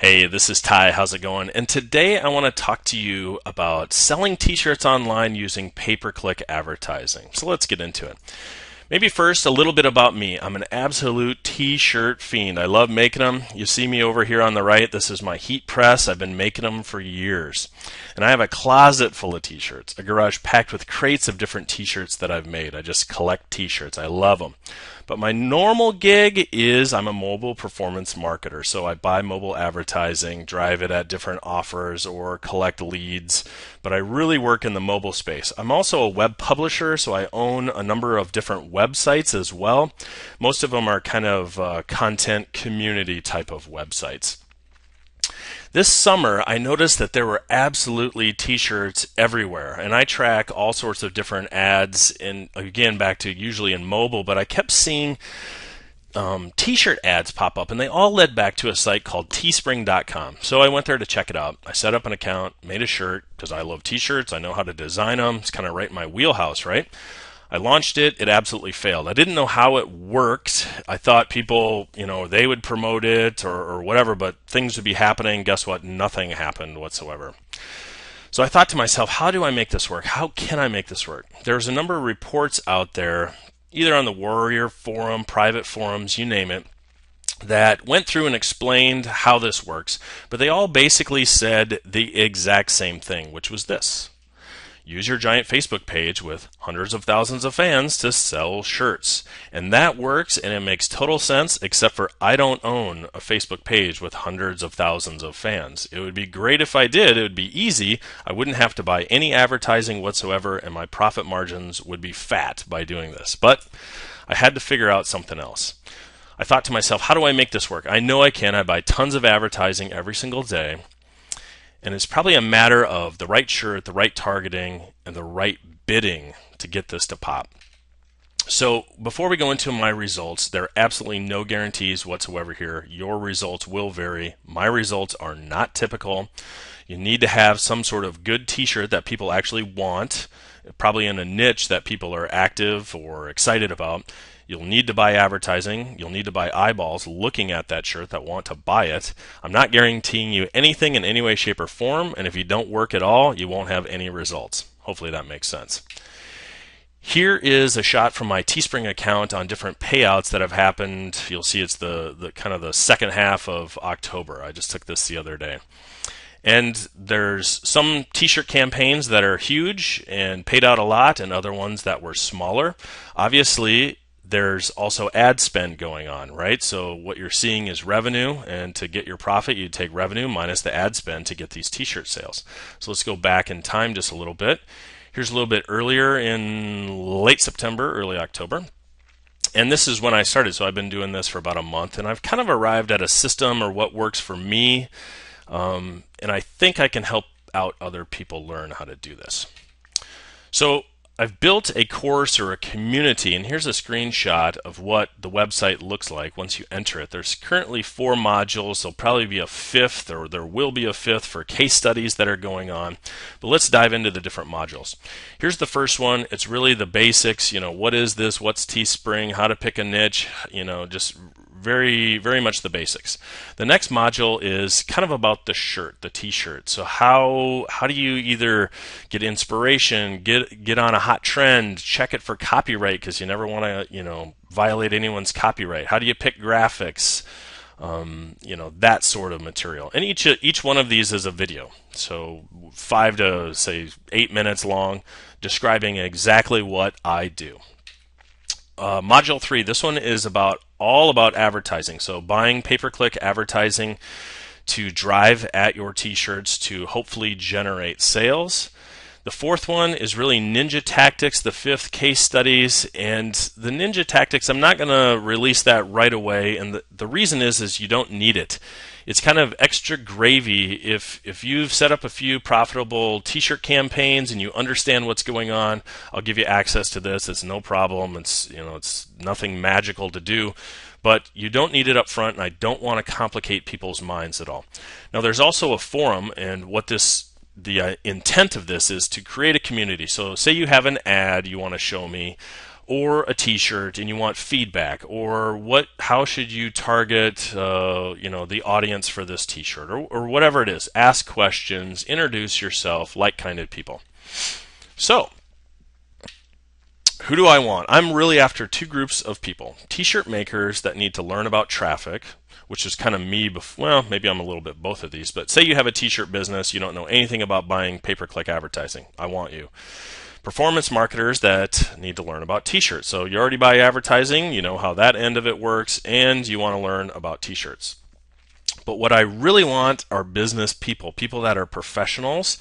Hey, this is Ty. How's it going? And today I want to talk to you about selling t-shirts online using pay-per-click advertising. So let's get into it. Maybe first, a little bit about me. I'm an absolute t-shirt fiend. I love making them. You see me over here on the right. This is my heat press. I've been making them for years. And I have a closet full of t-shirts, a garage packed with crates of different t-shirts that I've made. I just collect t-shirts. I love them. But my normal gig is I'm a mobile performance marketer. So I buy mobile advertising, drive it at different offers, or collect leads. But I really work in the mobile space. I'm also a web publisher, so I own a number of different websites as well. Most of them are kind of content community type of websites. This summer, I noticed that there were absolutely t-shirts everywhere, and I track all sorts of different ads, and again, back to usually in mobile, but I kept seeing t-shirt ads pop up, and they all led back to a site called T-ShirtBomb.com. So I went there to check it out. I set up an account, made a shirt, because I love t-shirts, I know how to design them, it's kind of right in my wheelhouse, right? I launched it, it absolutely failed. I didn't know how it worked. I thought people, they would promote it or whatever, but things would be happening. Guess what? Nothing happened whatsoever. So I thought to myself, how do I make this work? How can I make this work? There's a number of reports out there, either on the Warrior Forum, private forums, you name it, that went through and explained how this works, but they all basically said the exact same thing, which was this. Use your giant Facebook page with hundreds of thousands of fans to sell shirts. And that works, and it makes total sense, except for I don't own a Facebook page with hundreds of thousands of fans. It would be great if I did. It would be easy. I wouldn't have to buy any advertising whatsoever, and my profit margins would be fat by doing this. But I had to figure out something else. I thought to myself, how do I make this work? I know I can. I buy tons of advertising every single day. And it's probably a matter of the right shirt, the right targeting, and the right bidding to get this to pop. So before we go into my results, there are absolutely no guarantees whatsoever here. Your results will vary. My results are not typical. You need to have some sort of good t-shirt that people actually want, probably in a niche that people are active or excited about. You'll need to buy advertising. You'll need to buy eyeballs looking at that shirt that want to buy it. I'm not guaranteeing you anything in any way, shape, or form, and if you don't work at all, you won't have any results. Hopefully that makes sense. Here is a shot from my Teespring account on different payouts that have happened. You'll see it's the kind of the second half of October. I just took this the other day. And there's some t-shirt campaigns that are huge and paid out a lot, and other ones that were smaller. Obviously, there's also ad spend going on, right? So what you're seeing is revenue, and to get your profit, you take revenue minus the ad spend to get these t-shirt sales. So let's go back in time just a little bit. Here's a little bit earlier in late September, early October. And this is when I started, so I've been doing this for about a month, and I've kind of arrived at a system or what works for me, and I think I can help out other people learn how to do this. So I've built a course or a community, and here's a screenshot of what the website looks like once you enter it. There's currently 4 modules. There'll probably be a 5th, or there will be a 5th for case studies that are going on. But let's dive into the different modules. Here's the first one. It's really the basics. What is this? What's Teespring? How to pick a niche? Just very, very much the basics. The next module is kind of about the shirt, the t-shirt. So how do you either get inspiration, get on a hot trend, check it for copyright, because you never want to violate anyone's copyright. How do you pick graphics? That sort of material. And each one of these is a video. So 5 to say 8 minutes long, describing exactly what I do. Module 3, this one is all about advertising. So buying pay-per-click advertising to drive at your t-shirts to hopefully generate sales. The 4th one is really ninja tactics. The 5th, case studies. And the ninja tactics, I'm not going to release that right away. And the reason is you don't need it. It's kind of extra gravy if you've set up a few profitable t-shirt campaigns and you understand what's going on. I'll give you access to this. It's no problem. It's nothing magical to do, but you don't need it up front, and I don't want to complicate people's minds at all. Now, there's also a forum, and the intent of this is to create a community. So say you have an ad you want to show me. or a t-shirt and you want feedback, or how should you target the audience for this t-shirt, or whatever it is. Ask questions, introduce yourself, like-minded people. So who do I want? I'm really after two groups of people. T-shirt makers that need to learn about traffic, which is kind of me. Well, maybe I'm a little bit both of these, but say you have a t-shirt business, you don't know anything about buying pay-per-click advertising. I want you. Performance marketers that need to learn about t-shirts. So you already buy advertising, you know how that end of it works, and you want to learn about t-shirts. But what I really want are business people, people that are professionals.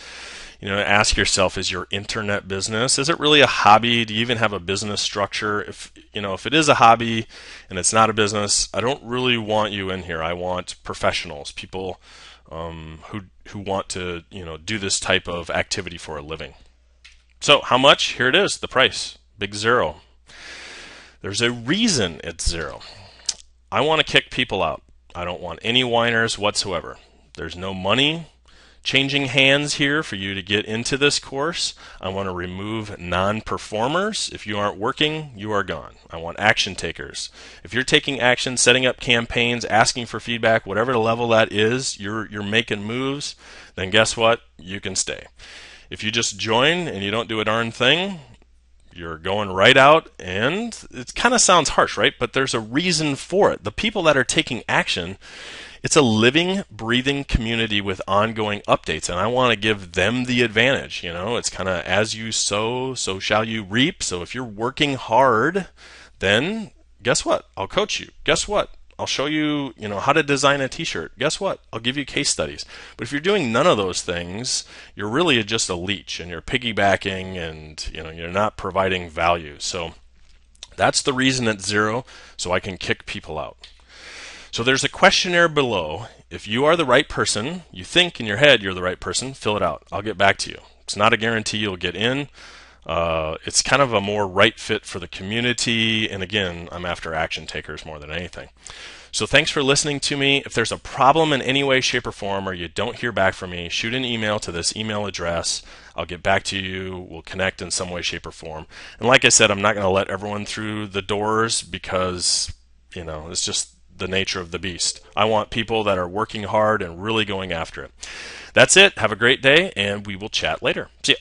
Ask yourself, is your internet business, is it really a hobby? Do you even have a business structure? If it is a hobby and it's not a business, I don't really want you in here. I want professionals, people who want to do this type of activity for a living. So how much? Here it is, the price, big zero. There's a reason it's zero. I want to kick people out. I don't want any whiners whatsoever. There's no money changing hands here for you to get into this course. I want to remove non-performers. If you aren't working, you are gone. I want action takers. If you're taking action, setting up campaigns, asking for feedback, whatever the level that is, you're making moves, then guess what? You can stay. If you just join and you don't do a darn thing, you're going right out, and it kind of sounds harsh, right? But there's a reason for it. The people that are taking action, it's a living, breathing community with ongoing updates, and I want to give them the advantage. It's kind of as you sow, so shall you reap. So if you're working hard, then guess what? I'll coach you. Guess what? I'll show you, how to design a t-shirt. Guess what? I'll give you case studies. But if you're doing none of those things, you're really just a leech, and you're piggybacking, and you're not providing value. So that's the reason it's zero, so I can kick people out. So there's a questionnaire below. If you are the right person, you think in your head you're the right person, fill it out. I'll get back to you. It's not a guarantee you'll get in. It's kind of a more right fit for the community, and again, I'm after action takers more than anything. So thanks for listening to me. If there's a problem in any way, shape, or form, or you don't hear back from me, shoot an email to this email address. I'll get back to you. We'll connect in some way, shape, or form. And like I said, I'm not going to let everyone through the doors because, it's just the nature of the beast. I want people that are working hard and really going after it. That's it. Have a great day, and we will chat later. See ya.